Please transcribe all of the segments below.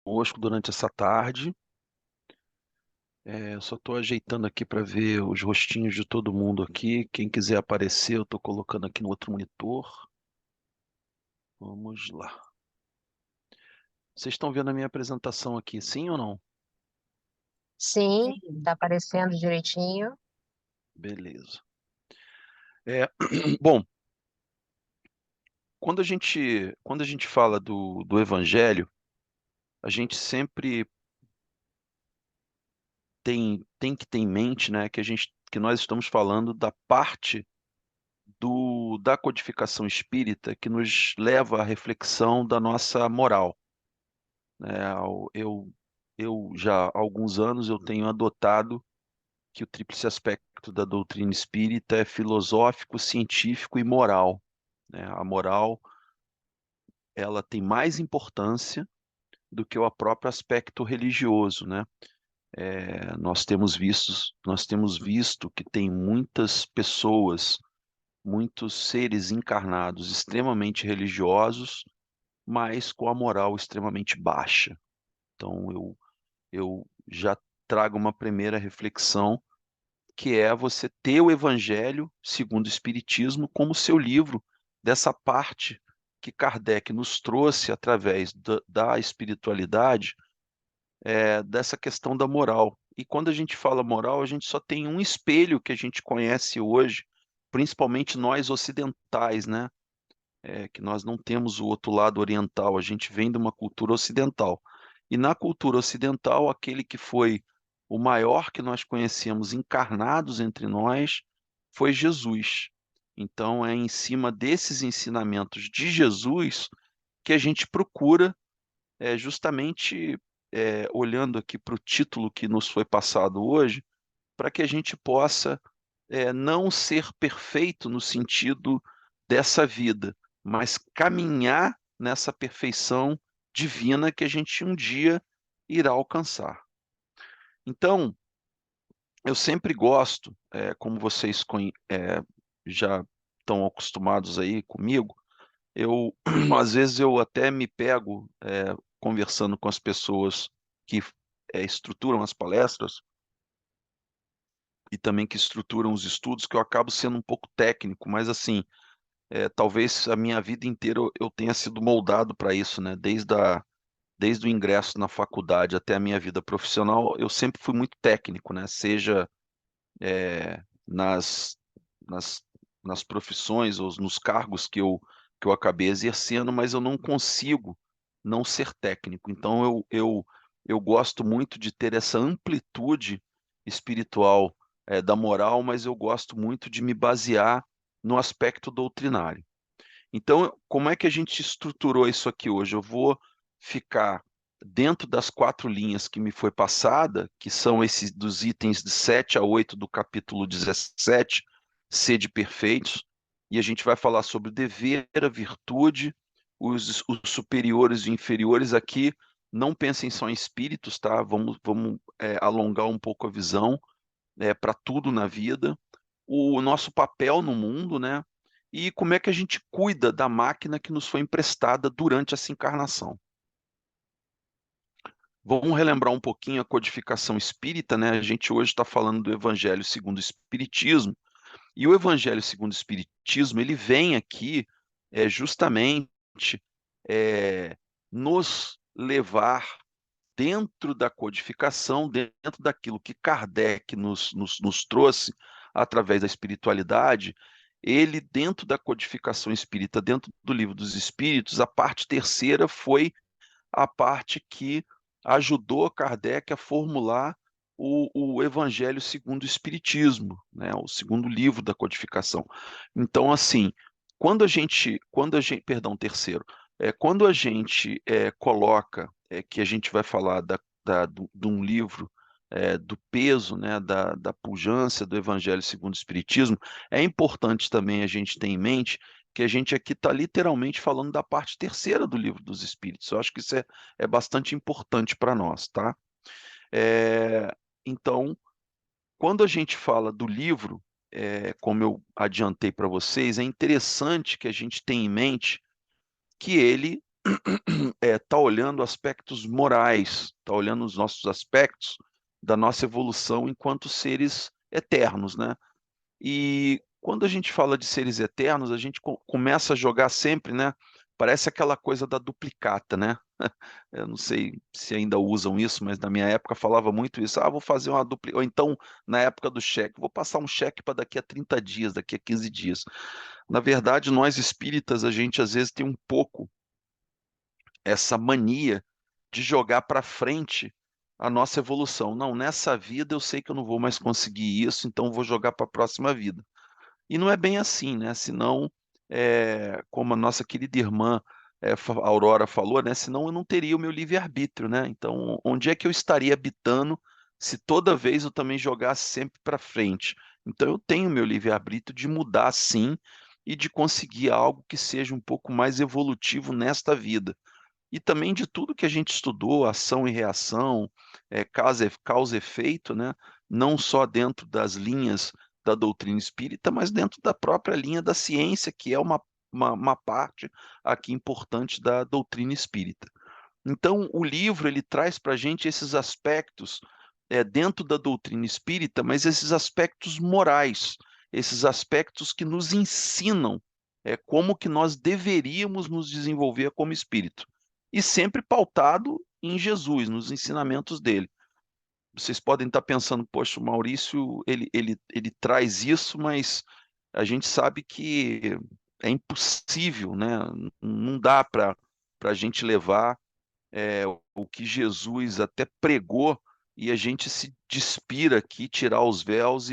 Conosco durante essa tarde. Eu só estou ajeitando aqui para ver os rostinhos de todo mundo aqui. Quem quiser aparecer, eu estou colocando aqui no outro monitor. Vamos lá. Vocês estão vendo a minha apresentação aqui, sim ou não? Sim, tá aparecendo direitinho. Beleza. Bom, quando a gente fala do Evangelho, a gente sempre tem que ter em mente, né, que nós estamos falando da parte da codificação espírita que nos leva à reflexão da nossa moral, né? Eu já há alguns anos eu tenho adotado que o tríplice aspecto da doutrina espírita é filosófico, científico e moral, né? A moral, ela tem mais importância do que o próprio aspecto religioso, né? Nós temos visto que tem muitas pessoas, muitos seres encarnados extremamente religiosos, mas com a moral extremamente baixa. Então, eu já trago uma primeira reflexão, que é você ter o Evangelho segundo o Espiritismo como seu livro, dessa parte que Kardec nos trouxe através da espiritualidade, dessa questão da moral. E quando a gente fala moral, a gente só tem um espelho que a gente conhece hoje, principalmente nós ocidentais, né? Que nós não temos o outro lado oriental, a gente vem de uma cultura ocidental. E na cultura ocidental, aquele que foi o maior que nós conhecemos encarnados entre nós foi Jesus. Então, é em cima desses ensinamentos de Jesus que a gente procura, justamente olhando aqui para o título que nos foi passado hoje, para que a gente possa não ser perfeito no sentido dessa vida, mas caminhar nessa perfeição divina que a gente um dia irá alcançar. Então, eu sempre gosto, como vocês já estão acostumados aí comigo, eu às vezes eu até me pego conversando com as pessoas que estruturam as palestras e também que estruturam os estudos, que eu acabo sendo um pouco técnico, mas assim, talvez a minha vida inteira eu tenha sido moldado para isso, né? Desde o ingresso na faculdade até a minha vida profissional, eu sempre fui muito técnico, né? Seja eh, nas, nas, nas profissões ou nos cargos que eu acabei exercendo, mas eu não consigo não ser técnico. Então eu gosto muito de ter essa amplitude espiritual, da moral, mas eu gosto muito de me basear no aspecto doutrinário. Então, como é que a gente estruturou isso aqui hoje? Eu vou ficar dentro das 4 linhas que me foi passada, que são esses dos itens de 7 a 8 do capítulo 17, Sede Perfeitos, e a gente vai falar sobre o dever, a virtude, os superiores e inferiores aqui. Não pensem só em espíritos, tá? Vamos alongar um pouco a visão, para tudo na vida, o nosso papel no mundo, né? E como é que a gente cuida da máquina que nos foi emprestada durante essa encarnação. Vamos relembrar um pouquinho a codificação espírita, né? A gente hoje está falando do Evangelho segundo o Espiritismo, e o Evangelho segundo o Espiritismo, ele vem aqui justamente é, nos levar dentro da codificação, dentro daquilo que Kardec nos trouxe através da espiritualidade. Ele, dentro da codificação espírita, dentro do Livro dos Espíritos, a parte terceira foi a parte que ajudou Kardec a formular o Evangelho segundo o Espiritismo, né, o segundo livro da codificação. Então, assim, perdão, terceiro, quando a gente coloca que a gente vai falar de um livro, do peso, né, da pujança do Evangelho segundo o Espiritismo, é importante também a gente ter em mente que a gente aqui está literalmente falando da parte terceira do livro dos Espíritos. Eu acho que isso é bastante importante para nós, tá? É, então, quando a gente fala do livro, como eu adiantei para vocês, é interessante que a gente tenha em mente que ele está olhando aspectos morais, está olhando os nossos aspectos da nossa evolução enquanto seres eternos, né? E quando a gente fala de seres eternos, a gente começa a jogar sempre, né? Parece aquela coisa da duplicata, né? Eu não sei se ainda usam isso, mas na minha época falava muito isso. Ah, vou fazer uma duplicata. Ou então, na época do cheque, vou passar um cheque para daqui a 30 dias, daqui a 15 dias. Na verdade, nós espíritas, a gente às vezes tem um pouco essa mania de jogar para frente a nossa evolução. Não, nessa vida eu sei que eu não vou mais conseguir isso, então vou jogar para a próxima vida. E não é bem assim, né? Senão, como a nossa querida irmã Aurora falou, né? Senão eu não teria o meu livre-arbítrio, né? Então, onde é que eu estaria habitando se toda vez eu também jogasse sempre para frente? Então, eu tenho o meu livre-arbítrio de mudar, sim, e de conseguir algo que seja um pouco mais evolutivo nesta vida e também de tudo que a gente estudou, ação e reação, causa e efeito, né? Não só dentro das linhas da doutrina espírita, mas dentro da própria linha da ciência, que é uma parte aqui importante da doutrina espírita. Então, o livro ele traz para a gente esses aspectos dentro da doutrina espírita, mas esses aspectos morais, esses aspectos que nos ensinam como que nós deveríamos nos desenvolver como espírito. E sempre pautado em Jesus, nos ensinamentos dele. Vocês podem estar pensando, poxa, o Maurício, ele traz isso, mas a gente sabe que é impossível, né? Não dá para a gente levar o que Jesus até pregou e a gente se despira aqui, tirar os véus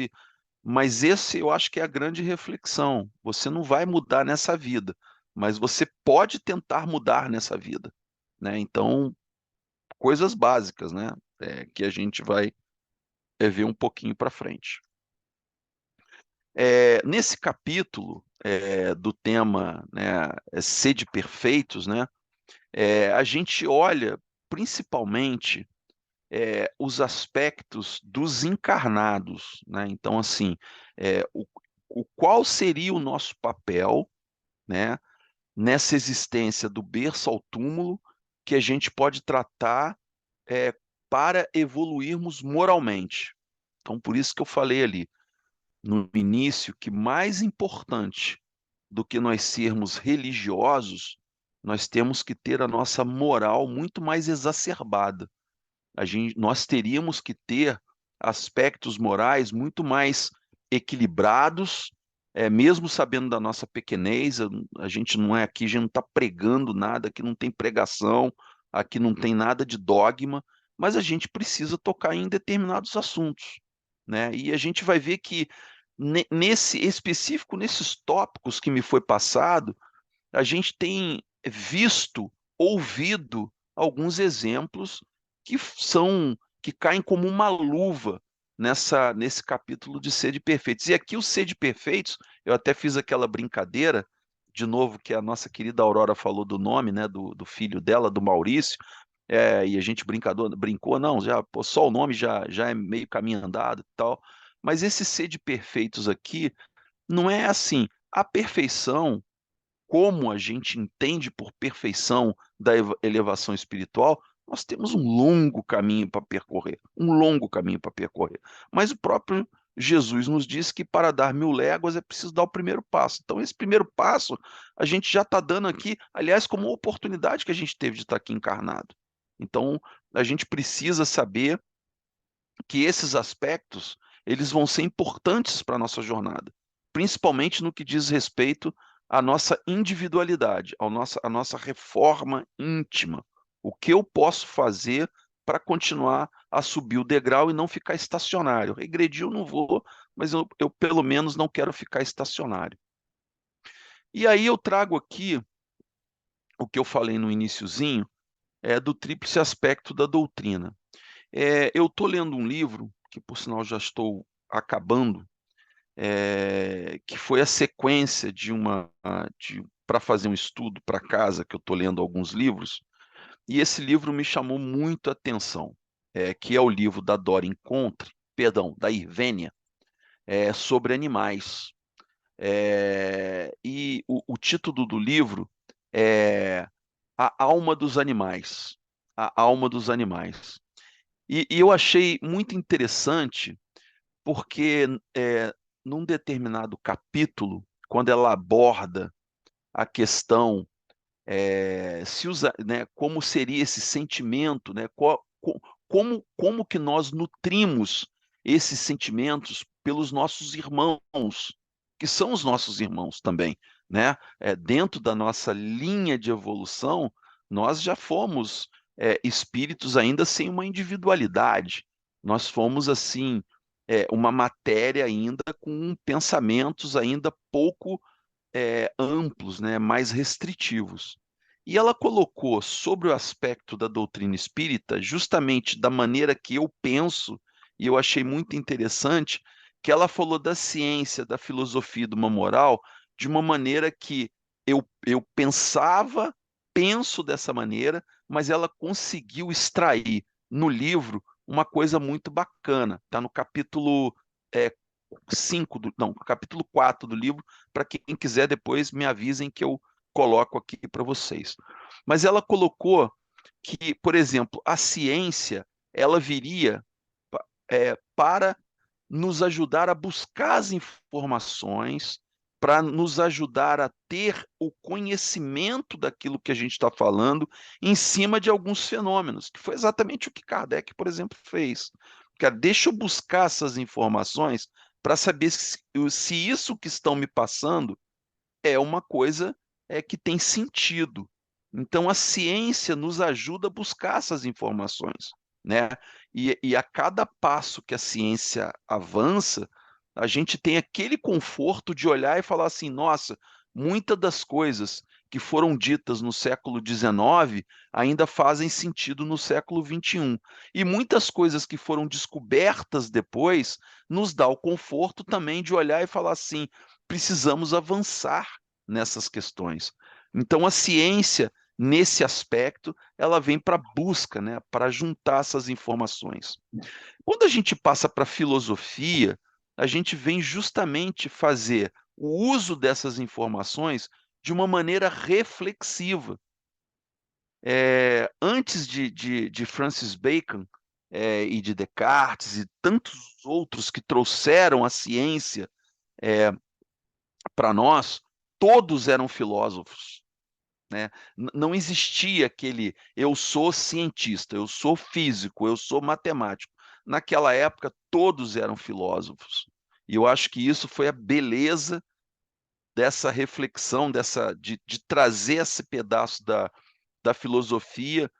mas esse eu acho que é a grande reflexão. Você não vai mudar nessa vida, mas você pode tentar mudar nessa vida, né? Então, coisas básicas, né? Que a gente vai ver um pouquinho para frente. Nesse capítulo do tema, né, Sede Perfeitos, né? A gente olha principalmente os aspectos dos encarnados, né? Então, assim, qual seria o nosso papel, né, nessa existência do berço ao túmulo que a gente pode tratar é, para evoluirmos moralmente. Então, por isso que eu falei ali no início que mais importante do que nós sermos religiosos, nós temos que ter a nossa moral muito mais exacerbada. Nós teríamos que ter aspectos morais muito mais equilibrados, mesmo sabendo da nossa pequenez, a gente não é aqui, a gente não está pregando nada, aqui não tem pregação, aqui não tem nada de dogma, mas a gente precisa tocar em determinados assuntos, né? E a gente vai ver que nesse específico, nesses tópicos que me foi passado, a gente tem visto, ouvido alguns exemplos que caem como uma luva nesse capítulo de Sede Perfeitos. E aqui o Sede Perfeitos, eu até fiz aquela brincadeira, de novo, que a nossa querida Aurora falou do nome, né, do filho dela, do Maurício, e a gente brincou, não, já, pô, só o nome já é meio caminho andado e tal. Mas esse Sede Perfeitos aqui não é assim. A perfeição como a gente entende por perfeição da elevação espiritual, nós temos um longo caminho para percorrer, um longo caminho para percorrer. Mas o próprio Jesus nos diz que para dar 1000 léguas é preciso dar o primeiro passo. Então, esse primeiro passo a gente já está dando aqui, aliás, como uma oportunidade que a gente teve de estar aqui encarnado. Então, a gente precisa saber que esses aspectos eles vão ser importantes para a nossa jornada, principalmente no que diz respeito à nossa individualidade, à nossa reforma íntima. O que eu posso fazer para continuar a subir o degrau e não ficar estacionário? Regredir eu não vou, mas eu pelo menos não quero ficar estacionário. E aí eu trago aqui o que eu falei no iniciozinho, do tríplice aspecto da doutrina. Eu estou lendo um livro, que por sinal já estou acabando, que foi a sequência para fazer um estudo para casa, que eu estou lendo alguns livros, e esse livro me chamou muito a atenção, que é o livro da Dora Encontre, perdão, da Irvênia, sobre animais. E o título do livro é a alma dos animais. A alma dos animais. E eu achei muito interessante, porque num determinado capítulo, quando ela aborda a questão, se usa, né, como seria esse sentimento, né, como que nós nutrimos esses sentimentos pelos nossos irmãos, que são os nossos irmãos também, né? Dentro da nossa linha de evolução, nós já fomos espíritos ainda sem uma individualidade. Nós fomos assim uma matéria ainda com pensamentos ainda pouco amplos, né, mais restritivos. E ela colocou sobre o aspecto da doutrina espírita, justamente da maneira que eu penso, e eu achei muito interessante, que ela falou da ciência, da filosofia e de uma moral, de uma maneira que eu pensava, penso dessa maneira, mas ela conseguiu extrair no livro uma coisa muito bacana. Está no capítulo é, 5 não, capítulo 4 do livro, para quem quiser depois me avisem que eu coloco aqui para vocês. Mas ela colocou que, por exemplo, a ciência, ela viria para nos ajudar a buscar as informações, para nos ajudar a ter o conhecimento daquilo que a gente está falando em cima de alguns fenômenos, que foi exatamente o que Kardec, por exemplo, fez. Cara, deixa eu buscar essas informações para saber se isso que estão me passando é uma coisa que tem sentido. Então, a ciência nos ajuda a buscar essas informações, né? E a cada passo que a ciência avança, a gente tem aquele conforto de olhar e falar assim: nossa, muitas das coisas que foram ditas no século XIX ainda fazem sentido no século XXI. E muitas coisas que foram descobertas depois nos dá o conforto também de olhar e falar assim: precisamos avançar nessas questões. Então, a ciência, nesse aspecto, ela vem para busca, né, para juntar essas informações. Quando a gente passa para a filosofia, a gente vem justamente fazer o uso dessas informações de uma maneira reflexiva. Antes de Francis Bacon e de Descartes e tantos outros que trouxeram a ciência para nós, todos eram filósofos, né? Não existia aquele eu sou cientista, eu sou físico, eu sou matemático. Naquela época, todos eram filósofos. E eu acho que isso foi a beleza dessa reflexão, de trazer esse pedaço da filosofia,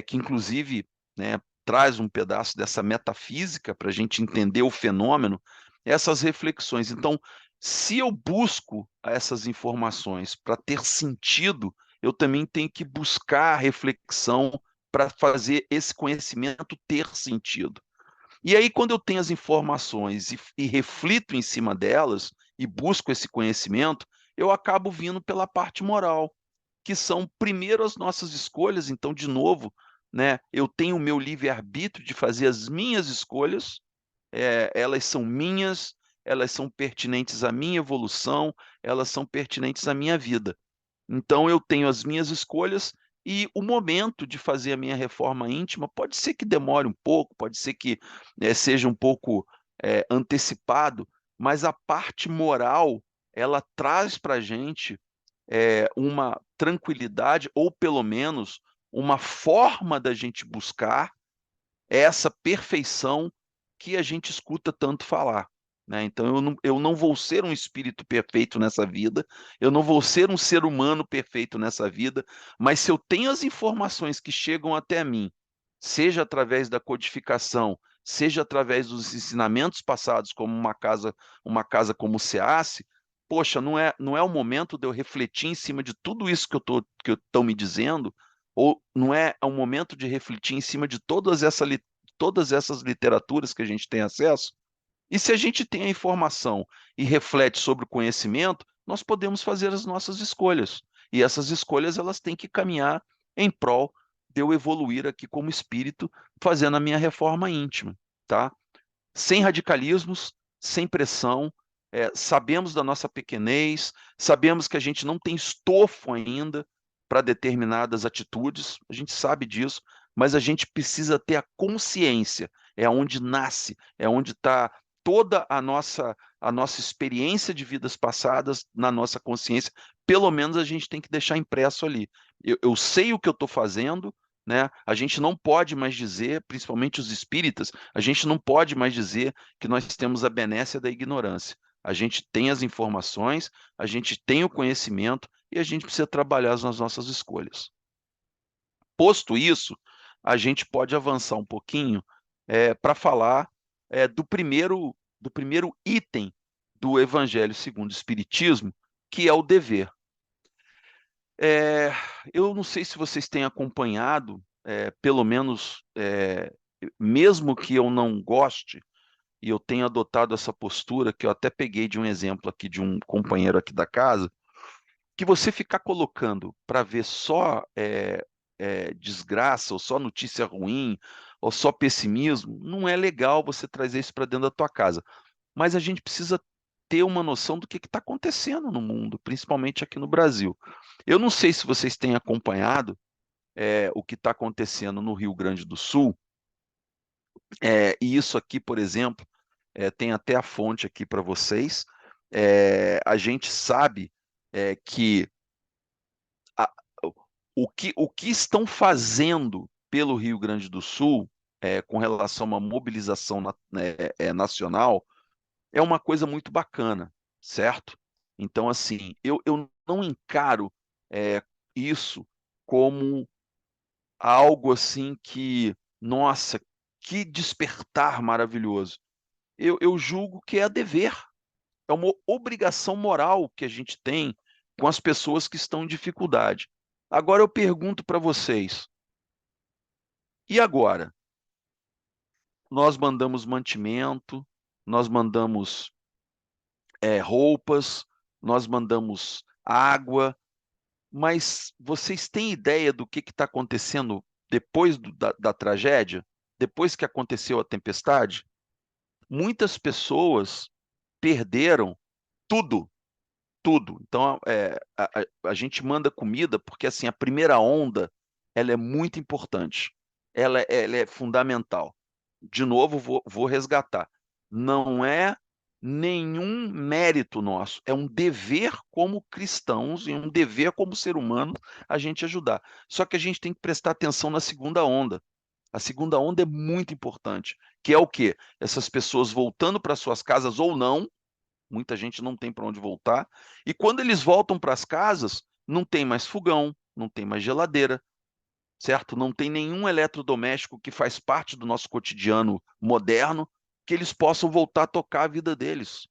que inclusive, né, traz um pedaço dessa metafísica para a gente entender o fenômeno, essas reflexões. Então, se eu busco essas informações para ter sentido, eu também tenho que buscar a reflexão para fazer esse conhecimento ter sentido. E aí, quando eu tenho as informações e reflito em cima delas e busco esse conhecimento, eu acabo vindo pela parte moral, que são primeiro as nossas escolhas. Então, de novo, né, eu tenho o meu livre-arbítrio de fazer as minhas escolhas, elas são minhas, elas são pertinentes à minha evolução, elas são pertinentes à minha vida. Então eu tenho as minhas escolhas e o momento de fazer a minha reforma íntima pode ser que demore um pouco, pode ser que seja um pouco antecipado, mas a parte moral ela traz para a gente uma tranquilidade ou pelo menos uma forma da gente buscar essa perfeição que a gente escuta tanto falar, né? Então eu não vou ser um espírito perfeito nessa vida, eu não vou ser um ser humano perfeito nessa vida, mas se eu tenho as informações que chegam até mim, seja através da codificação, seja através dos ensinamentos passados, como uma casa como o SEACE, poxa, não é o momento de eu refletir em cima de tudo isso que estão me dizendo, ou não é o momento de refletir em cima de todas essas literaturas que a gente tem acesso? E se a gente tem a informação e reflete sobre o conhecimento, nós podemos fazer as nossas escolhas. E essas escolhas elas têm que caminhar em prol de eu evoluir aqui como espírito, fazendo a minha reforma íntima, tá? Sem radicalismos, sem pressão, sabemos da nossa pequenez, sabemos que a gente não tem estofo ainda, para determinadas atitudes, a gente sabe disso, mas a gente precisa ter a consciência, é onde nasce, é onde está toda a nossa experiência de vidas passadas na nossa consciência, pelo menos a gente tem que deixar impresso ali. Eu sei o que eu estou fazendo, né? A gente não pode mais dizer, principalmente os espíritas, a gente não pode mais dizer que nós temos a benécia da ignorância. A gente tem as informações, a gente tem o conhecimento e a gente precisa trabalhar nas nossas escolhas. Posto isso, a gente pode avançar um pouquinho para falar do primeiro item do Evangelho segundo o Espiritismo, que é o dever. É, eu não sei se vocês têm acompanhado, pelo menos, mesmo que eu não goste, e eu tenho adotado essa postura, que eu até peguei de um exemplo aqui de um companheiro aqui da casa, que você ficar colocando para ver só desgraça, ou só notícia ruim, ou só pessimismo, não é legal você trazer isso para dentro da tua casa. Mas a gente precisa ter uma noção do que está acontecendo no mundo, principalmente aqui no Brasil. Eu não sei se vocês têm acompanhado o que está acontecendo no Rio Grande do Sul, e isso aqui, por exemplo, tem até a fonte aqui para vocês. A gente sabe que a- o que estão fazendo pelo Rio Grande do Sul com relação a uma mobilização nacional é uma coisa muito bacana, certo? Então, assim, eu não encaro isso como algo assim que, nossa, que despertar maravilhoso. Eu julgo que é dever, é uma obrigação moral que a gente tem com as pessoas que estão em dificuldade. Agora eu pergunto para vocês, e agora? Nós mandamos mantimento, nós mandamos roupas, nós mandamos água, mas vocês têm ideia do que está acontecendo depois da tragédia? Depois que aconteceu a tempestade? Muitas pessoas perderam tudo, tudo. Então, a gente manda comida porque, assim, a primeira onda, ela é muito importante. Ela é fundamental. De novo, vou resgatar. Não é nenhum mérito nosso, é um dever como cristãos e um dever como ser humano a gente ajudar. Só que a gente tem que prestar atenção na segunda onda. A segunda onda é muito importante, que é o quê? Essas pessoas voltando para suas casas ou não, muita gente não tem para onde voltar, e quando eles voltam para as casas, não tem mais fogão, não tem mais geladeira, certo? Não tem nenhum eletrodoméstico que faz parte do nosso cotidiano moderno que eles possam voltar a tocar a vida deles.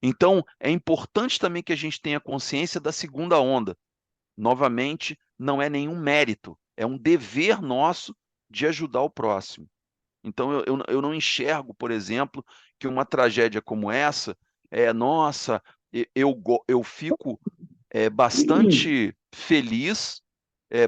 Então, é importante também que a gente tenha consciência da segunda onda. Novamente, não é nenhum mérito, é um dever nosso de ajudar o próximo. Então, eu não enxergo, por exemplo, que uma tragédia como essa nossa, eu fico bastante feliz,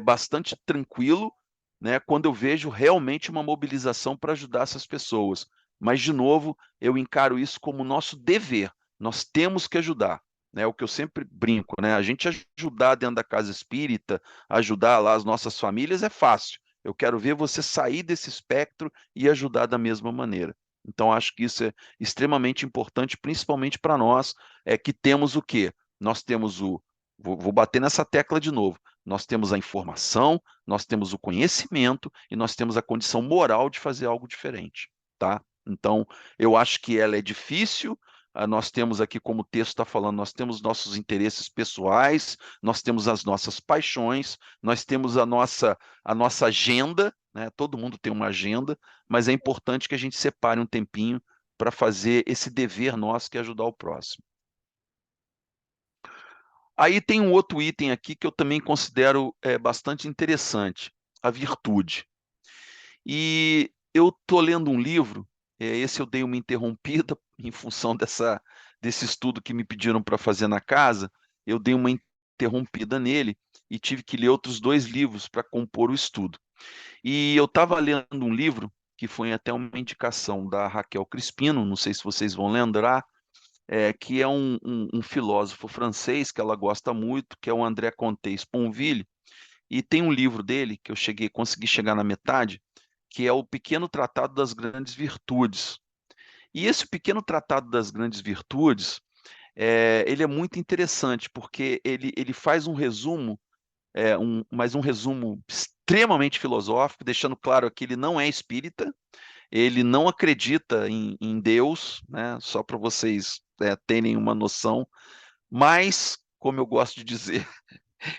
bastante tranquilo, né, quando eu vejo realmente uma mobilização para ajudar essas pessoas. Mas, de novo, eu encaro isso como nosso dever. Nós temos que ajudar. Né, o que eu sempre brinco, né? A gente ajudar dentro da casa espírita, ajudar lá as nossas famílias é fácil. Eu quero ver você sair desse espectro e ajudar da mesma maneira. Então, acho que isso é extremamente importante, principalmente para nós, que temos o quê? Nós temos vou bater nessa tecla de novo. Nós temos a informação, nós temos o conhecimento e nós temos a condição moral de fazer algo diferente, tá? Então, eu acho que ela é difícil. Nós temos aqui, como o texto está falando, nós temos nossos interesses pessoais, nós temos as nossas paixões, nós temos a nossa agenda, né? Todo mundo tem uma agenda, mas é importante que a gente separe um tempinho para fazer esse dever nosso, que é ajudar o próximo. Aí tem um outro item aqui que eu também considero bastante interessante, a virtude. E eu estou lendo um livro, esse eu dei uma interrompida em função desse estudo que me pediram para fazer na casa, eu dei uma interrompida nele e tive que ler outros dois livros para compor o estudo. E eu estava lendo um livro que foi até uma indicação da Raquel Crispino, não sei se vocês vão lembrar, que é um filósofo francês que ela gosta muito, que é o André Comte Sponville, E tem um livro dele que eu consegui chegar na metade, que é o Pequeno Tratado das Grandes Virtudes. E esse Pequeno Tratado das Grandes Virtudes, ele é muito interessante, porque ele faz um resumo, mas um resumo extremamente filosófico, deixando claro que ele não é espírita, ele não acredita em Deus, né? Só para vocês terem uma noção, mas, como eu gosto de dizer,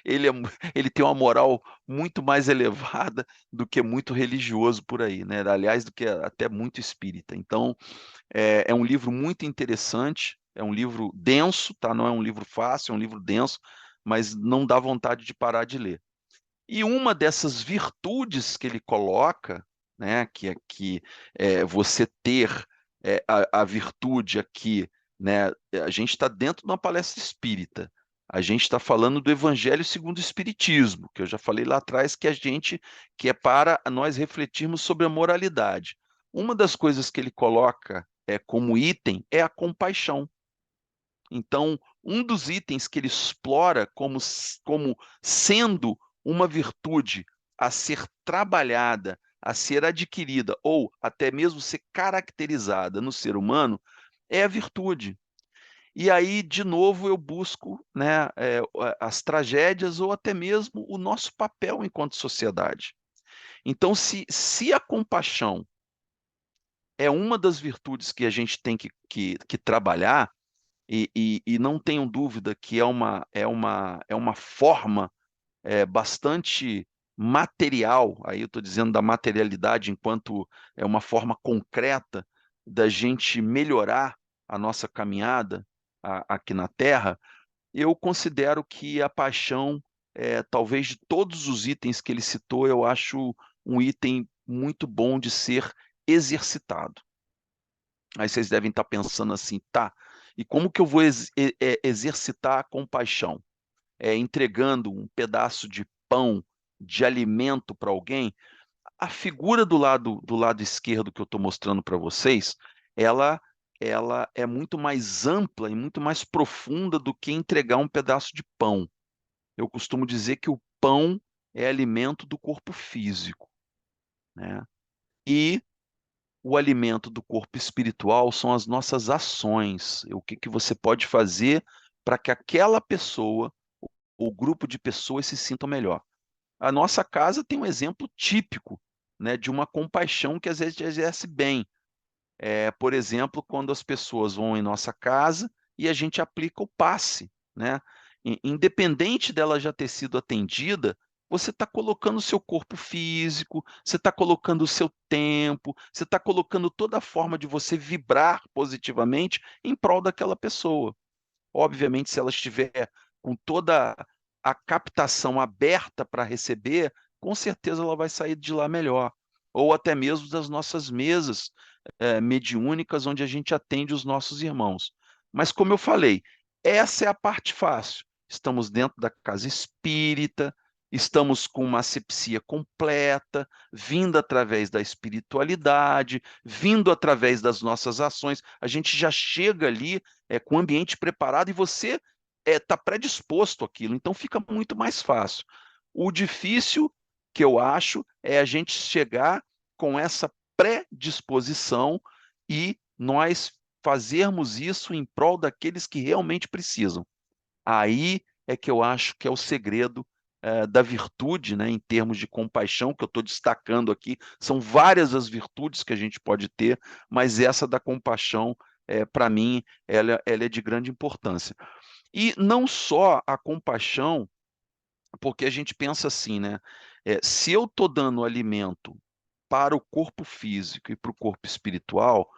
ele tem uma moral muito mais elevada do que muito religioso por aí, né? Aliás, do que até muito espírita. Então, é um livro muito interessante, é um livro denso, tá? Não é um livro fácil, é um livro denso, mas não dá vontade de parar de ler. E uma dessas virtudes que ele coloca, né, que você ter a virtude aqui, né, a gente está dentro de uma palestra espírita, a gente está falando do Evangelho segundo o Espiritismo, que eu já falei lá atrás que é para nós refletirmos sobre a moralidade. Uma das coisas que ele coloca como item é a compaixão. Então, um dos itens que ele explora como sendo uma virtude a ser trabalhada, a ser adquirida, ou até mesmo ser caracterizada no ser humano, é a virtude. E aí, de novo, eu busco, né, as tragédias ou até mesmo o nosso papel enquanto sociedade. Então, se a compaixão é uma das virtudes que a gente tem que trabalhar, e não tenham dúvida que é uma forma bastante material, aí eu estou dizendo da materialidade enquanto é uma forma concreta da gente melhorar a nossa caminhada aqui na Terra. Eu considero que a paixão, talvez de todos os itens que ele citou, eu acho um item muito bom de ser exercitado. Aí vocês devem estar pensando assim, tá, e como que eu vou exercitar a compaixão? Entregando um pedaço de pão, de alimento para alguém? A figura do lado esquerdo que eu estou mostrando para vocês, ela, ela é muito mais ampla e muito mais profunda do que entregar um pedaço de pão. Eu costumo dizer que o pão é alimento do corpo físico, né? E o alimento do corpo espiritual são as nossas ações. O que você pode fazer para que aquela pessoa, ou grupo de pessoas, se sintam melhor. A nossa casa tem um exemplo típico, né, de uma compaixão que às vezes exerce bem. Por exemplo, quando as pessoas vão em nossa casa e a gente aplica o passe, né? Independente dela já ter sido atendida, você está colocando o seu corpo físico, você está colocando o seu tempo, você está colocando toda a forma de você vibrar positivamente em prol daquela pessoa. Obviamente, se ela estiver com toda a captação aberta para receber, com certeza ela vai sair de lá melhor. Ou até mesmo das nossas mesas mediúnicas, onde a gente atende os nossos irmãos. Mas, como eu falei, essa é a parte fácil. Estamos dentro da casa espírita, estamos com uma asepsia completa, vindo através da espiritualidade, vindo através das nossas ações. A gente já chega ali com o ambiente preparado e você está predisposto àquilo, então fica muito mais fácil. O difícil, que eu acho, é a gente chegar com essa predisposição e nós fazermos isso em prol daqueles que realmente precisam. Aí é que eu acho que é o segredo da virtude, né, em termos de compaixão, que eu estou destacando aqui. São várias as virtudes que a gente pode ter, mas essa da compaixão, para mim, ela é de grande importância. E não só a compaixão, porque a gente pensa assim, né? Se eu estou dando alimento para o corpo físico e para o corpo espiritual,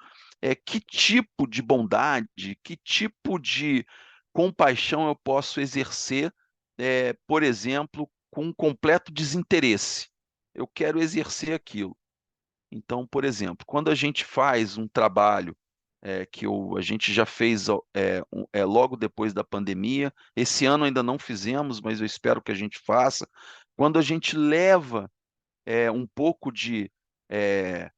que tipo de bondade, que tipo de compaixão eu posso exercer, por exemplo, com um completo desinteresse? Eu quero exercer aquilo. Então, por exemplo, quando a gente faz um trabalho a gente já fez logo depois da pandemia, esse ano ainda não fizemos, mas eu espero que a gente faça, quando a gente leva um pouco de é,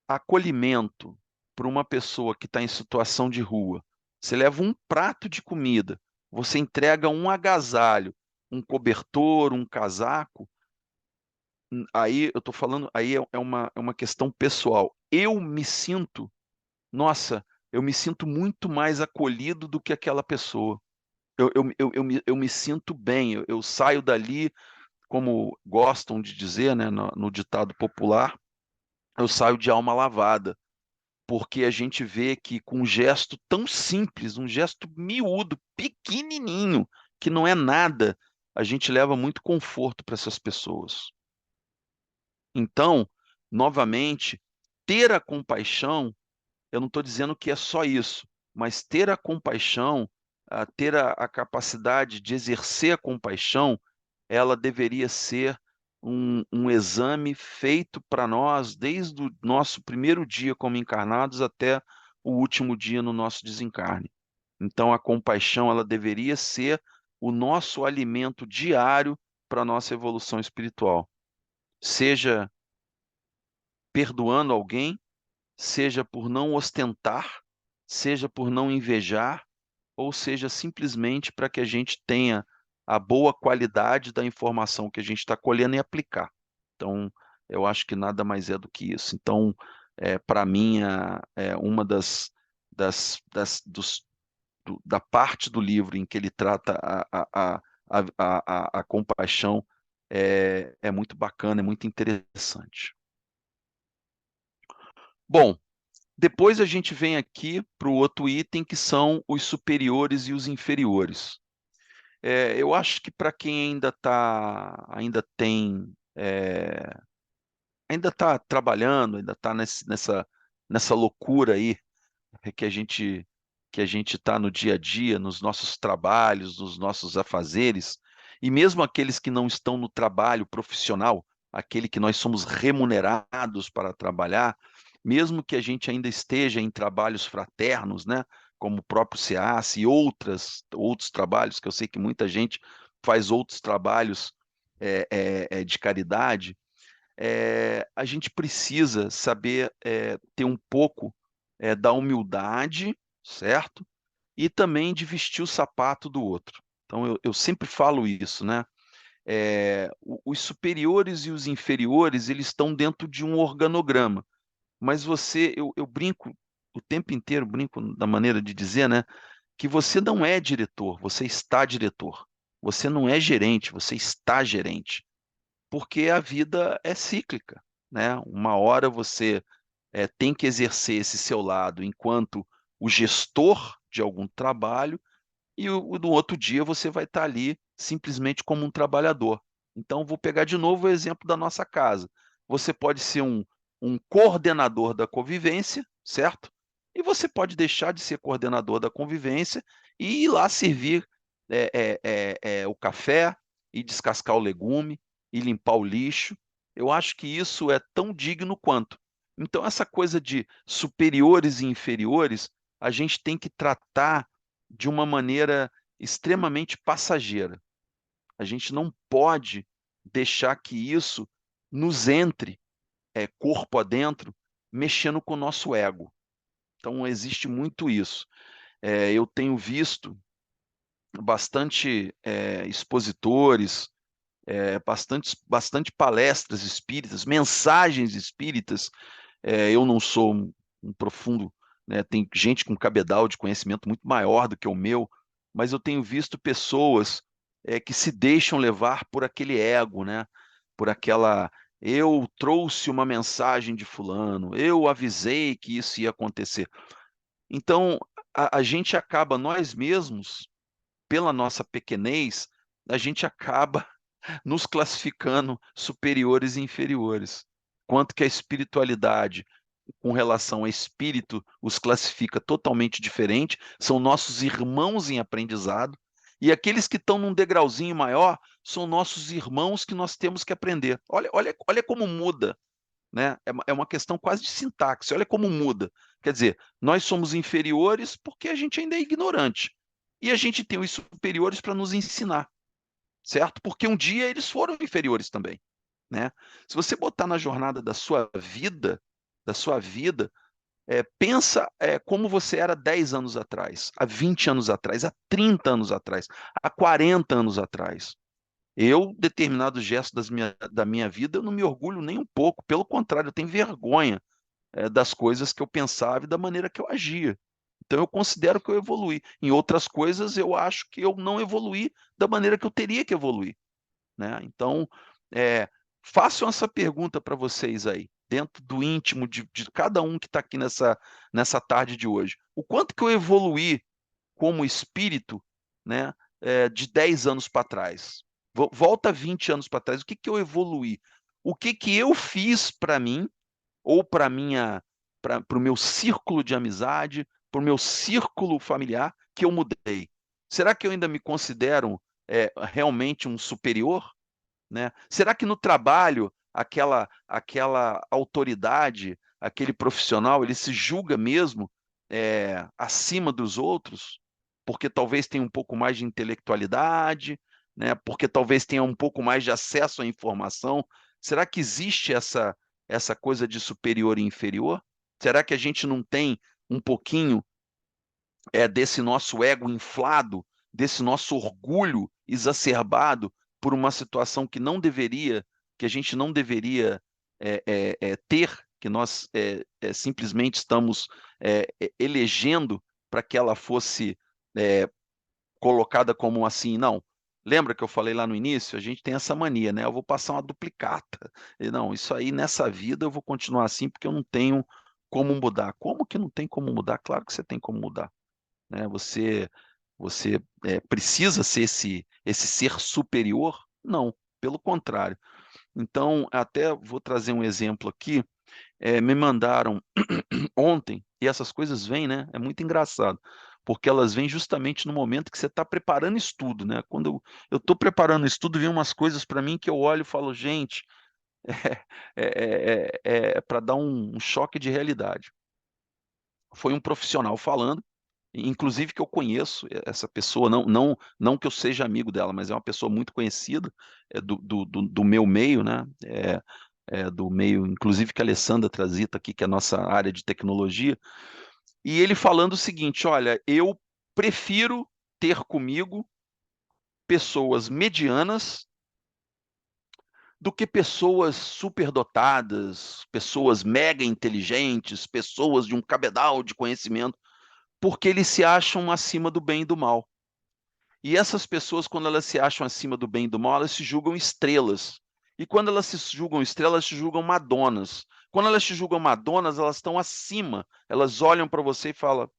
acolhimento para uma pessoa que está em situação de rua, você leva um prato de comida, você entrega um agasalho, um cobertor, um casaco, aí eu estou falando, aí é uma questão pessoal. Eu me sinto, nossa, eu me sinto muito mais acolhido do que aquela pessoa. Eu me sinto bem, eu saio dali, como gostam de dizer, né, no ditado popular, eu saio de alma lavada, porque a gente vê que com um gesto tão simples, um gesto miúdo, pequenininho, que não é nada, a gente leva muito conforto para essas pessoas. Então, novamente, ter a compaixão, eu não estou dizendo que é só isso, mas ter a compaixão, ter a capacidade de exercer a compaixão, ela deveria ser um exame feito para nós desde o nosso primeiro dia como encarnados até o último dia no nosso desencarne. Então, a compaixão, ela deveria ser o nosso alimento diário para a nossa evolução espiritual. Seja perdoando alguém, seja por não ostentar, seja por não invejar, ou seja simplesmente para que a gente tenha a boa qualidade da informação que a gente está colhendo e aplicar. Então, eu acho que nada mais é do que isso. Então, para mim, uma da parte do livro em que ele trata a compaixão é muito bacana, é muito interessante. Bom, depois a gente vem aqui para o outro item, que são os superiores e os inferiores. Eu acho que para quem ainda está trabalhando, ainda está nessa loucura aí que a gente está no dia a dia, nos nossos trabalhos, nos nossos afazeres, e mesmo aqueles que não estão no trabalho profissional, aquele que nós somos remunerados para trabalhar, mesmo que a gente ainda esteja em trabalhos fraternos, né, como o próprio SEAS e outros trabalhos, que eu sei que muita gente faz outros trabalhos de caridade, a gente precisa saber ter um pouco da humildade, certo? E também de vestir o sapato do outro. Então, eu sempre falo isso, né? Os superiores e os inferiores, eles estão dentro de um organograma, mas eu brinco o tempo inteiro, brinco da maneira de dizer, né? Que você não é diretor, você está diretor. Você não é gerente, você está gerente, porque a vida é cíclica, né? Uma hora você tem que exercer esse seu lado enquanto o gestor de algum trabalho, e no outro dia você vai estar ali simplesmente como um trabalhador. Então, vou pegar de novo o exemplo da nossa casa. Você pode ser um coordenador da convivência, certo? E você pode deixar de ser coordenador da convivência e ir lá servir o café, e descascar o legume, e limpar o lixo. Eu acho que isso é tão digno quanto. Então, essa coisa de superiores e inferiores, a gente tem que tratar de uma maneira extremamente passageira. A gente não pode deixar que isso nos entre, corpo adentro, mexendo com o nosso ego. Então, existe muito isso. Eu tenho visto bastante expositores, bastante palestras espíritas, mensagens espíritas. Eu não sou um profundo, né, tem gente com cabedal de conhecimento muito maior do que o meu, mas eu tenho visto pessoas que se deixam levar por aquele ego, né? Por aquela, eu trouxe uma mensagem de fulano, eu avisei que isso ia acontecer. Então, a gente acaba, nós mesmos, pela nossa pequenez, a gente acaba nos classificando superiores e inferiores. Quanto que a espiritualidade, com relação a espírito, os classifica totalmente diferente, são nossos irmãos em aprendizado, e aqueles que estão num degrauzinho maior são nossos irmãos que nós temos que aprender. Olha como muda, né? É uma questão quase de sintaxe, olha como muda. Quer dizer, nós somos inferiores porque a gente ainda é ignorante, e a gente tem os superiores para nos ensinar, certo? Porque um dia eles foram inferiores também, né? Se você botar na jornada da sua vida, pensa como você era 10 anos atrás, há 20 anos atrás, há 30 anos atrás, há 40 anos atrás. Determinados gestos da minha vida, eu não me orgulho nem um pouco, pelo contrário, eu tenho vergonha das coisas que eu pensava e da maneira que eu agia. Então, eu considero que eu evoluí. Em outras coisas, eu acho que eu não evoluí da maneira que eu teria que evoluir, né? Então, é, façam essa pergunta para vocês aí, dentro do íntimo de cada um que está aqui nessa tarde de hoje. O quanto que eu evoluí como espírito, né, de 10 anos para trás? Volta 20 anos para trás, o que que eu evoluí? O que que eu fiz para mim ou para o meu círculo de amizade, para o meu círculo familiar, que eu mudei? Será que eu ainda me considero realmente um superior? Né? Será que no trabalho aquela autoridade, aquele profissional, ele se julga mesmo acima dos outros? Porque talvez tenha um pouco mais de intelectualidade, né? Porque talvez tenha um pouco mais de acesso à informação. Será que existe essa coisa de superior e inferior? Será que a gente não tem um pouquinho desse nosso ego inflado, desse nosso orgulho exacerbado por uma situação que a gente não deveria ter, que nós simplesmente estamos elegendo para que ela fosse é, colocada como assim, não. Lembra que eu falei lá no início? A gente tem essa mania, né? Eu vou passar uma duplicata. E não, isso aí nessa vida eu vou continuar assim porque eu não tenho como mudar. Como que não tem como mudar? Claro que você tem como mudar, né? Você precisa ser esse ser superior? Não, pelo contrário. Então, até vou trazer um exemplo aqui. Me mandaram ontem, e essas coisas vêm, né? É muito engraçado, porque elas vêm justamente no momento que você está preparando estudo, né? Quando eu estou preparando estudo, vem umas coisas para mim que eu olho e falo, gente, para dar um choque de realidade. Foi um profissional falando, inclusive que eu conheço essa pessoa, não que eu seja amigo dela, mas é uma pessoa muito conhecida do meu meio, né? Do meio, inclusive que a Alessandra transita aqui, que é a nossa área de tecnologia, e ele falando o seguinte: olha, eu prefiro ter comigo pessoas medianas do que pessoas superdotadas, pessoas mega inteligentes, pessoas de um cabedal de conhecimento, porque eles se acham acima do bem e do mal. E essas pessoas, quando elas se acham acima do bem e do mal, elas se julgam estrelas. E quando elas se julgam estrelas, elas se julgam madonas. Quando elas se julgam madonas, elas estão acima. Elas olham para você e falam,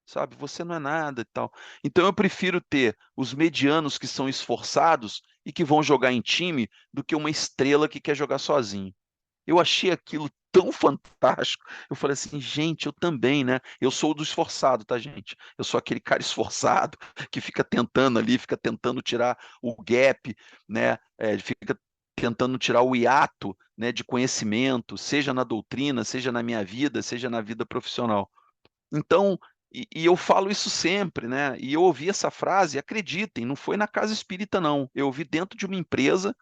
sabe, você não é nada e tal. Então eu prefiro ter os medianos que são esforçados e que vão jogar em time do que uma estrela que quer jogar sozinho. Eu achei aquilo tão fantástico. Eu falei assim, gente, eu também, né? Eu sou o do esforçado, tá, gente? Eu sou aquele cara esforçado que fica tentando ali, fica tentando tirar o gap, né? Fica tentando tirar o hiato, né, de conhecimento, seja na doutrina, seja na minha vida, seja na vida profissional. Então, e eu falo isso sempre, né? E eu ouvi essa frase, acreditem, não foi na casa espírita, não. Eu ouvi dentro de uma empresa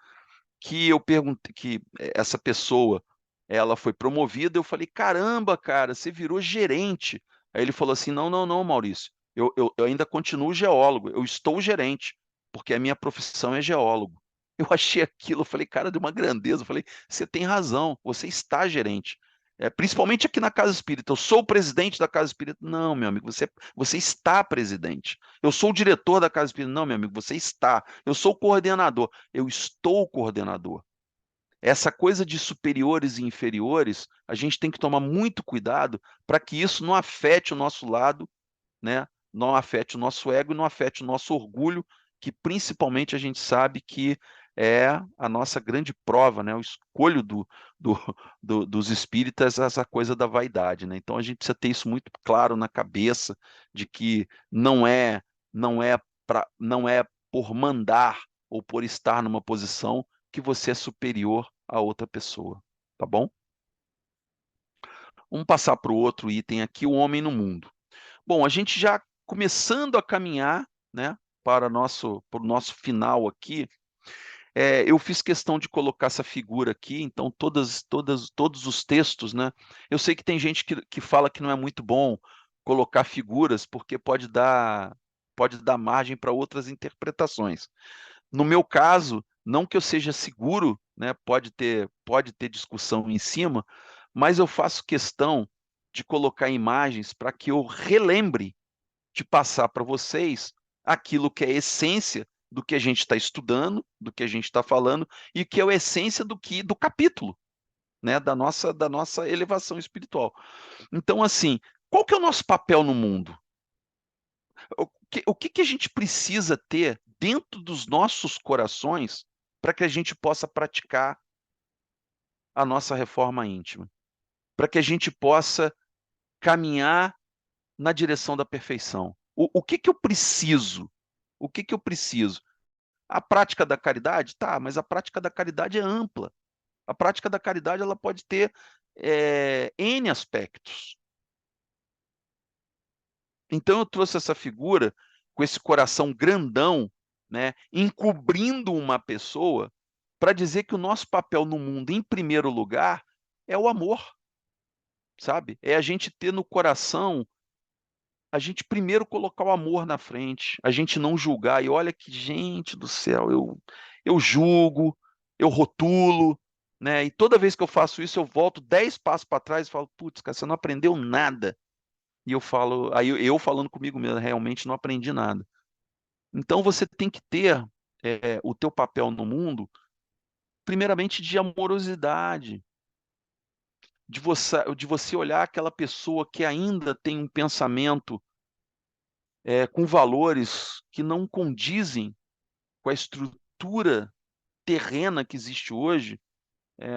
que eu perguntei que essa pessoa, ela foi promovida, eu falei, caramba, cara, você virou gerente. Aí ele falou assim, não, não, não, Maurício, eu ainda continuo geólogo, eu estou gerente, porque a minha profissão é geólogo. Eu achei aquilo, eu falei, cara, de uma grandeza, eu falei, você tem razão, você está gerente. Principalmente aqui na Casa Espírita, eu sou o presidente da Casa Espírita. Não, meu amigo, você está presidente. Eu sou o diretor da Casa Espírita. Não, meu amigo, você está. Eu sou o coordenador. Eu estou coordenador. Essa coisa de superiores e inferiores, a gente tem que tomar muito cuidado para que isso não afete o nosso lado, né? Não afete o nosso ego e não afete o nosso orgulho, que principalmente a gente sabe que é a nossa grande prova, né? O escolho do, dos espíritas, essa coisa da vaidade, né? Então a gente precisa ter isso muito claro na cabeça de que não é por mandar ou por estar numa posição que você é superior a outra pessoa, tá bom? Vamos passar para o outro item aqui, o homem no mundo. Bom, a gente já começando a caminhar, né, para o nosso final aqui, eu fiz questão de colocar essa figura aqui, então todos os textos, né? Eu sei que tem gente que fala que não é muito bom colocar figuras, porque pode dar margem para outras interpretações. No meu caso, não que eu seja seguro, né? Pode ter discussão em cima, mas eu faço questão de colocar imagens para que eu relembre de passar para vocês aquilo que é a essência do que a gente está estudando, do que a gente está falando, e que é a essência do capítulo, né? Da nossa elevação espiritual. Então, assim, qual que é o nosso papel no mundo? O que a gente precisa ter dentro dos nossos corações para que a gente possa praticar a nossa reforma íntima? Para que a gente possa caminhar na direção da perfeição? O que que eu preciso? O que que eu preciso? A prática da caridade? Tá, mas a prática da caridade é ampla. A prática da caridade ela pode ter N aspectos. Então eu trouxe essa figura com esse coração grandão, né, encobrindo uma pessoa, para dizer que o nosso papel no mundo, em primeiro lugar, é o amor, sabe? É a gente ter no coração, a gente primeiro colocar o amor na frente, a gente não julgar. E olha que, gente do céu, eu julgo, eu rotulo, né? E toda vez que eu faço isso, eu volto 10 passos para trás e falo, putz, cara, você não aprendeu nada. E eu falo, aí eu falando comigo mesmo, realmente não aprendi nada. Então você tem que ter o teu papel no mundo, primeiramente de amorosidade, de você olhar aquela pessoa que ainda tem um pensamento com valores que não condizem com a estrutura terrena que existe hoje,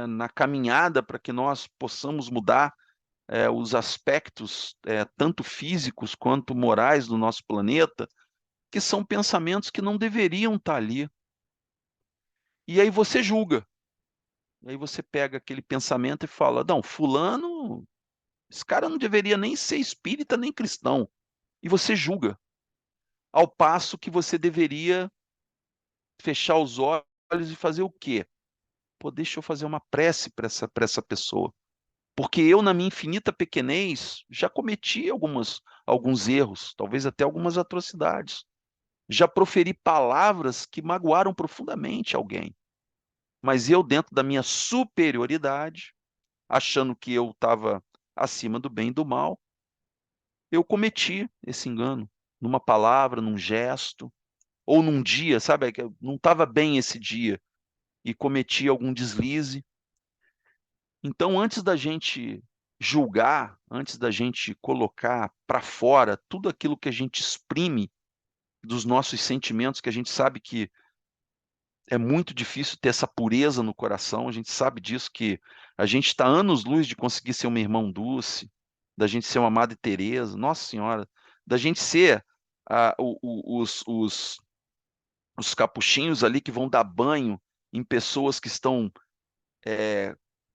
na caminhada para que nós possamos mudar os aspectos, tanto físicos quanto morais do nosso planeta, que são pensamentos que não deveriam estar ali. E aí você julga. E aí você pega aquele pensamento e fala: não, fulano, esse cara não deveria nem ser espírita nem cristão. E você julga. Ao passo que você deveria fechar os olhos e fazer o quê? Pô, deixa eu fazer uma prece para essa pessoa. Porque eu, na minha infinita pequenez, já cometi alguns erros, talvez até algumas atrocidades. Já proferi palavras que magoaram profundamente alguém. Mas eu, dentro da minha superioridade, achando que eu estava acima do bem e do mal, eu cometi esse engano numa palavra, num gesto, ou num dia, sabe? Que eu não estava bem esse dia e cometi algum deslize. Então, antes da gente julgar, antes da gente colocar para fora tudo aquilo que a gente exprime dos nossos sentimentos, que a gente sabe que é muito difícil ter essa pureza no coração, a gente sabe disso, que a gente está anos-luz de conseguir ser uma irmã Dulce, da gente ser uma Madre Teresa, Nossa Senhora, da gente ser os capuchinhos ali que vão dar banho em pessoas que estão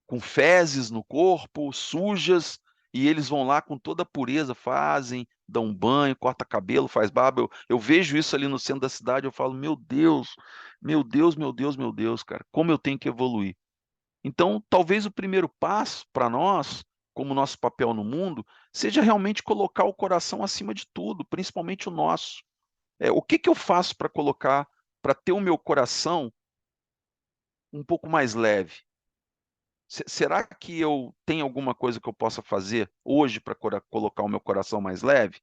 com fezes no corpo, sujas, e eles vão lá com toda a pureza, fazem, dão um banho, corta cabelo, faz barba. Eu vejo isso ali no centro da cidade, eu falo, meu Deus, meu Deus, meu Deus, meu Deus, cara, como eu tenho que evoluir. Então, talvez o primeiro passo para nós, como nosso papel no mundo, seja realmente colocar o coração acima de tudo, principalmente o nosso. O que que eu faço para colocar, para ter o meu coração um pouco mais leve? Será que eu tenho alguma coisa que eu possa fazer hoje para colocar o meu coração mais leve?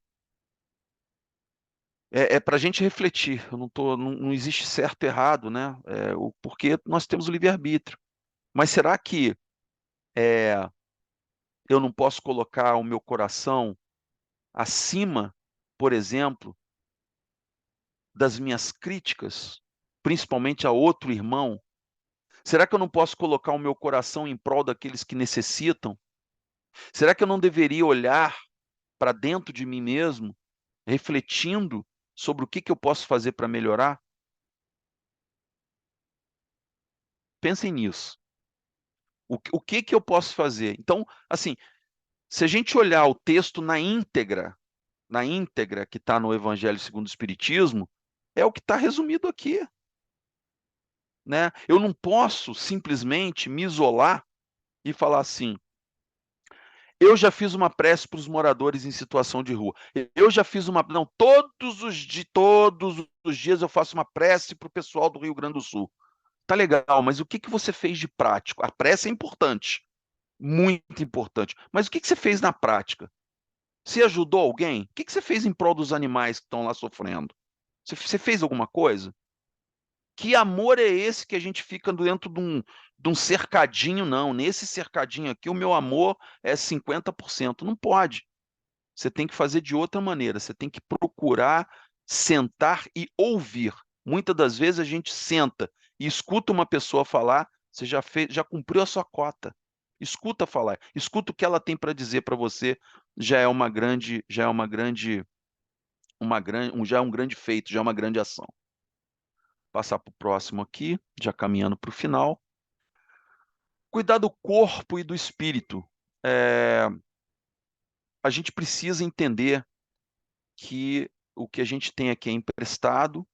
É para a gente refletir. Eu não existe certo e errado, né? Porque nós temos o livre-arbítrio. Mas será que é, eu não posso colocar o meu coração acima, por exemplo, das minhas críticas, principalmente a outro irmão? Será que eu não posso colocar o meu coração em prol daqueles que necessitam? Será que eu não deveria olhar para dentro de mim mesmo, refletindo sobre o que que eu posso fazer para melhorar? Pensem nisso. O que que eu posso fazer? Então, assim, se a gente olhar o texto na íntegra que está no Evangelho segundo o Espiritismo, é o que está resumido aqui, né? Eu não posso simplesmente me isolar e falar assim: Eu já fiz uma prece para os moradores em situação de rua. Eu já fiz uma. Não, todos os dias eu faço uma prece para o pessoal do Rio Grande do Sul. Tá legal, mas o que que você fez de prático? A prece é importante, muito importante. Mas o que que você fez na prática? Você ajudou alguém? O que que você fez em prol dos animais que estão lá sofrendo? Você fez alguma coisa? Que amor é esse que a gente fica dentro de um cercadinho? Não, nesse cercadinho aqui, o meu amor é 50%. Não pode. Você tem que fazer de outra maneira. Você tem que procurar sentar e ouvir. Muitas das vezes a gente senta e escuta uma pessoa falar, você já fez, já cumpriu a sua cota. Escuta falar, escuta o que ela tem para dizer para você, já é um grande feito, já é uma grande ação. Passar para o próximo aqui, já caminhando para o final. Cuidar do corpo e do espírito. É, a gente precisa entender que o que a gente tem aqui é emprestado.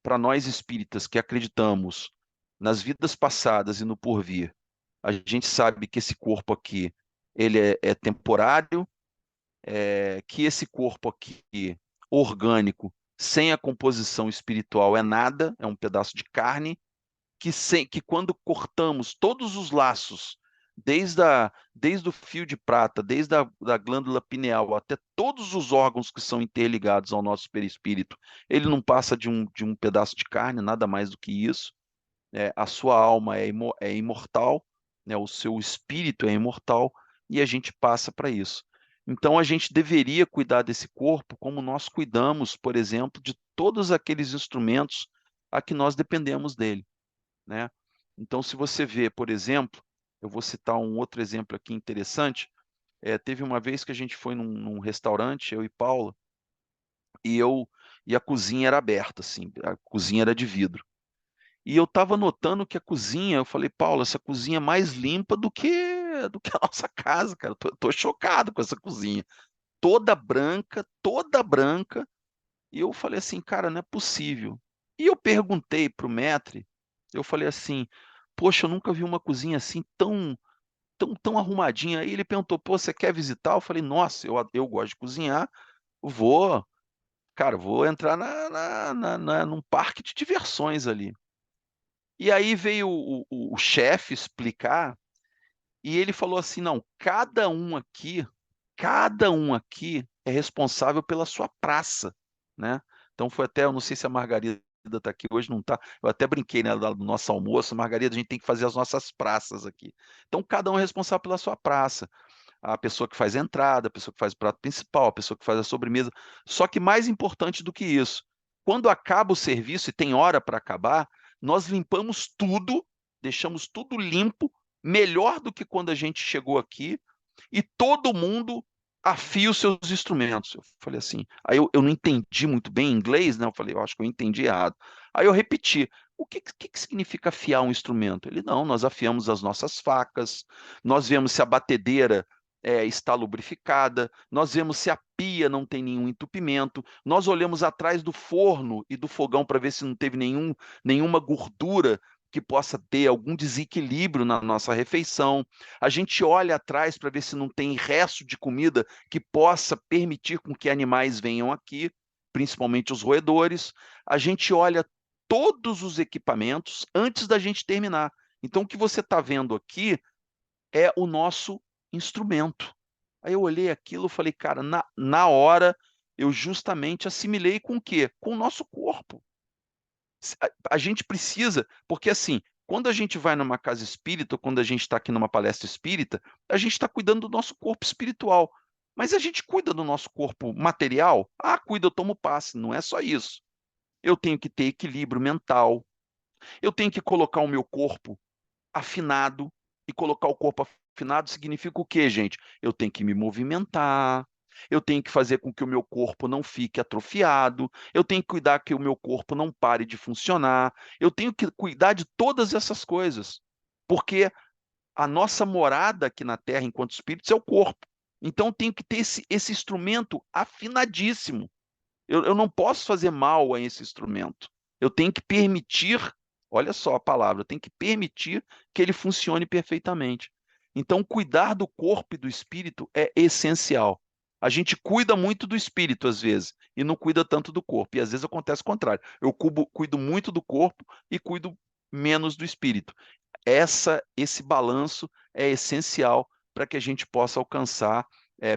Para nós espíritas que acreditamos nas vidas passadas e no porvir, a gente sabe que esse corpo aqui ele é temporário, que esse corpo aqui orgânico, sem a composição espiritual é nada, é um pedaço de carne, que quando cortamos todos os laços, desde o fio de prata, desde da glândula pineal até todos os órgãos que são interligados ao nosso perispírito, ele não passa de um pedaço de carne, nada mais do que isso. A sua alma é imortal, né? O seu espírito é imortal e a gente passa para isso. Então a gente deveria cuidar desse corpo como nós cuidamos, por exemplo, de todos aqueles instrumentos a que nós dependemos dele, né? Então, se você vê, por exemplo, eu vou citar um outro exemplo aqui interessante. Teve uma vez que a gente foi num restaurante, eu e Paula, e eu e a cozinha era aberta, assim, a cozinha era de vidro. E eu estava notando que a cozinha, eu falei, Paula, essa cozinha é mais limpa do que a nossa casa, cara. Tô chocado com essa cozinha. Toda branca. E eu falei assim, cara, não é possível. E eu perguntei para o maître, eu falei assim, poxa, eu nunca vi uma cozinha assim tão arrumadinha. Aí ele perguntou, pô, você quer visitar? Eu falei, nossa, eu gosto de cozinhar, vou, cara, vou entrar num parque de diversões ali. E aí veio o chefe explicar, e ele falou assim, não, cada um aqui é responsável pela sua praça, né? Então foi até, eu não sei se a Margarida está aqui hoje, não está. Eu até brinquei, né, do nosso almoço, Margarida, a gente tem que fazer as nossas praças aqui. Então cada um é responsável pela sua praça. A pessoa que faz a entrada, a pessoa que faz o prato principal, a pessoa que faz a sobremesa. Só que mais importante do que isso, quando acaba o serviço e tem hora para acabar, nós limpamos tudo, deixamos tudo limpo, melhor do que quando a gente chegou aqui, e todo mundo afia os seus instrumentos. Eu falei assim, aí eu não entendi muito bem inglês, né? Eu falei, eu acho que eu entendi errado. Aí eu repeti, o que significa afiar um instrumento? Ele, não, nós afiamos as nossas facas, nós vemos se a batedeira está lubrificada, nós vemos se a pia não tem nenhum entupimento, nós olhamos atrás do forno e do fogão para ver se não teve nenhuma gordura que possa ter algum desequilíbrio na nossa refeição. A gente olha atrás para ver se não tem resto de comida que possa permitir com que animais venham aqui, principalmente os roedores. A gente olha todos os equipamentos antes da gente terminar. Então, o que você está vendo aqui é o nosso instrumento. Aí eu olhei aquilo e falei, cara, na hora eu justamente assimilei com o quê? Com o nosso corpo. A gente precisa, porque assim, quando a gente vai numa casa espírita, ou quando a gente está aqui numa palestra espírita, a gente está cuidando do nosso corpo espiritual. Mas a gente cuida do nosso corpo material? Ah, cuida, eu tomo passe. Não é só isso. Eu tenho que ter equilíbrio mental. Eu tenho que colocar o meu corpo afinado. E colocar o corpo afinado significa o quê, gente? Eu tenho que me movimentar, eu tenho que fazer com que o meu corpo não fique atrofiado, eu tenho que cuidar que o meu corpo não pare de funcionar, eu tenho que cuidar de todas essas coisas, porque a nossa morada aqui na Terra, enquanto espíritos, é o corpo. Então, eu tenho que ter esse instrumento afinadíssimo. Eu não posso fazer mal a esse instrumento. Eu tenho que permitir, olha só a palavra, eu tenho que permitir que ele funcione perfeitamente. Então, cuidar do corpo e do espírito é essencial. A gente cuida muito do espírito, às vezes, e não cuida tanto do corpo. E às vezes acontece o contrário. Eu cuido muito do corpo e cuido menos do espírito. Esse balanço é essencial para que a gente possa alcançar,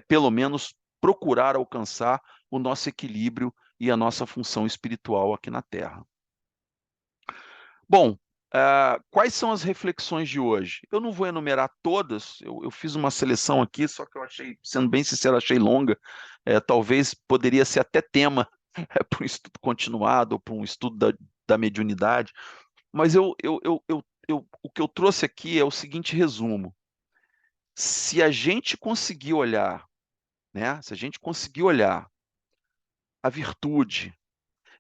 pelo menos procurar alcançar o nosso equilíbrio e a nossa função espiritual aqui na Terra. Bom, quais são as reflexões de hoje? Eu não vou enumerar todas, eu fiz uma seleção aqui, só que eu achei, sendo bem sincero, achei longa. Talvez poderia ser até tema para um estudo continuado ou para um estudo da mediunidade, mas o que eu trouxe aqui é o seguinte resumo. Se a gente conseguir olhar, né? Se a gente conseguir olhar a virtude,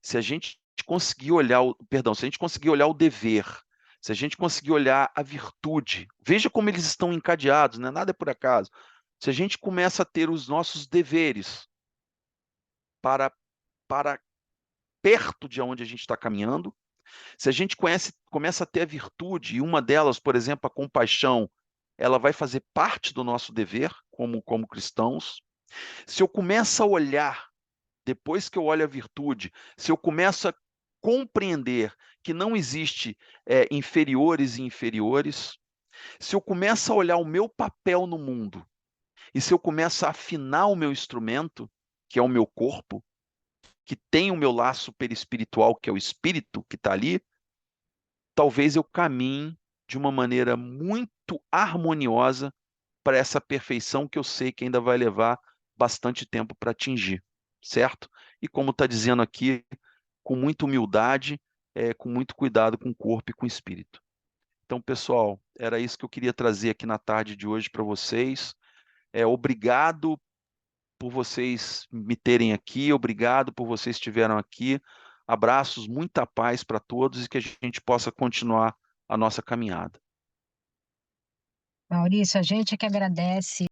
se a gente conseguir olhar se a gente conseguir olhar o dever, se a gente conseguir olhar a virtude, veja como eles estão encadeados, né? Nada é por acaso. Se a gente começa a ter os nossos deveres para, para perto de onde a gente está caminhando, se a gente começa a ter a virtude, e uma delas, por exemplo, a compaixão, ela vai fazer parte do nosso dever como cristãos. Se eu começo a olhar, depois que eu olho a virtude, se eu começo a compreender que não existe inferiores e inferiores, se eu começo a olhar o meu papel no mundo, e se eu começo a afinar o meu instrumento, que é o meu corpo, que tem o meu laço perispiritual, que é o espírito que está ali, talvez eu caminhe de uma maneira muito harmoniosa para essa perfeição que eu sei que ainda vai levar bastante tempo para atingir, certo? E como está dizendo aqui, com muita humildade, com muito cuidado com o corpo e com o espírito. Então, pessoal, era isso que eu queria trazer aqui na tarde de hoje para vocês. Obrigado por vocês me terem aqui, obrigado por vocês estiveram aqui. Abraços, muita paz para todos e que a gente possa continuar a nossa caminhada. Maurício, a gente que agradece.